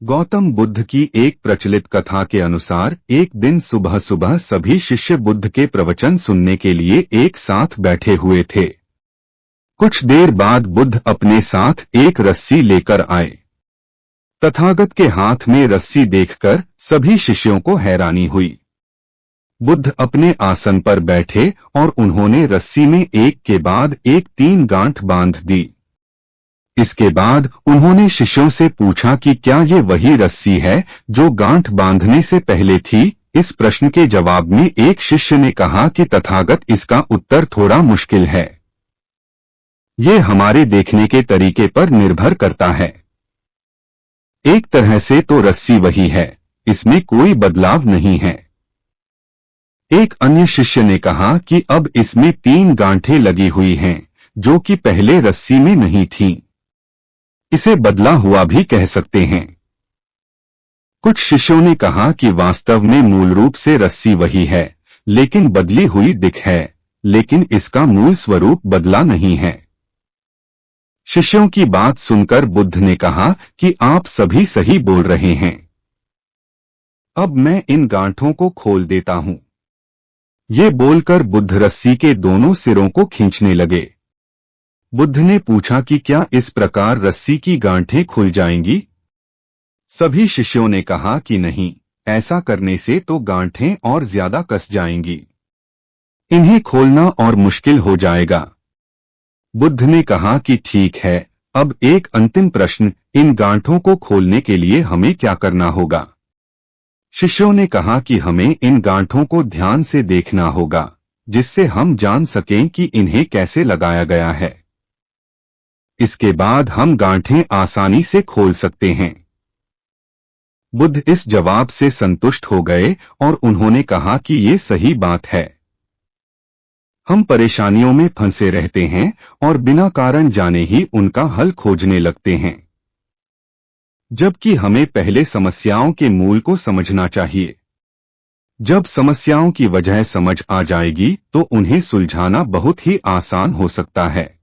गौतम बुद्ध की एक प्रचलित कथा के अनुसार एक दिन सुबह सुबह सभी शिष्य बुद्ध के प्रवचन सुनने के लिए एक साथ बैठे हुए थे। कुछ देर बाद बुद्ध अपने साथ एक रस्सी लेकर आए। तथागत के हाथ में रस्सी देखकर सभी शिष्यों को हैरानी हुई। बुद्ध अपने आसन पर बैठे और उन्होंने रस्सी में एक के बाद एक 3 गांठ बांध दी। इसके बाद उन्होंने शिष्यों से पूछा कि क्या ये वही रस्सी है जो गांठ बांधने से पहले थी। इस प्रश्न के जवाब में एक शिष्य ने कहा कि तथागत, इसका उत्तर थोड़ा मुश्किल है। ये हमारे देखने के तरीके पर निर्भर करता है। एक तरह से तो रस्सी वही है, इसमें कोई बदलाव नहीं है। एक अन्य शिष्य ने कहा कि अब इसमें 3 गांठें लगी हुई हैं, जो कि पहले रस्सी में नहीं थीं। इसे बदला हुआ भी कह सकते हैं। कुछ शिष्यों ने कहा कि वास्तव में मूल रूप से रस्सी वही है, लेकिन बदली हुई दिख है, लेकिन इसका मूल स्वरूप बदला नहीं है। शिष्यों की बात सुनकर बुद्ध ने कहा कि आप सभी सही बोल रहे हैं। अब मैं इन गांठों को खोल देता हूं। ये बोलकर बुद्ध रस्सी के दोनों सिरों को खींचने लगे। बुद्ध ने पूछा कि क्या इस प्रकार रस्सी की गांठें खुल जाएंगी? सभी शिष्यों ने कहा कि नहीं, ऐसा करने से तो गांठें और ज्यादा कस जाएंगी। इन्हें खोलना और मुश्किल हो जाएगा। बुद्ध ने कहा कि ठीक है, अब एक अंतिम प्रश्न, इन गांठों को खोलने के लिए हमें क्या करना होगा? शिष्यों ने कहा कि हमें इन गांठों को ध्यान से देखना होगा, जिससे हम जान सकें कि इन्हें कैसे लगाया गया है। इसके बाद हम गांठें आसानी से खोल सकते हैं। बुद्ध इस जवाब से संतुष्ट हो गए और उन्होंने कहा कि ये सही बात है। हम परेशानियों में फंसे रहते हैं और बिना कारण जाने ही उनका हल खोजने लगते हैं, जबकि हमें पहले समस्याओं के मूल को समझना चाहिए। जब समस्याओं की वजह समझ आ जाएगी तो उन्हें सुलझाना बहुत ही आसान हो सकता है।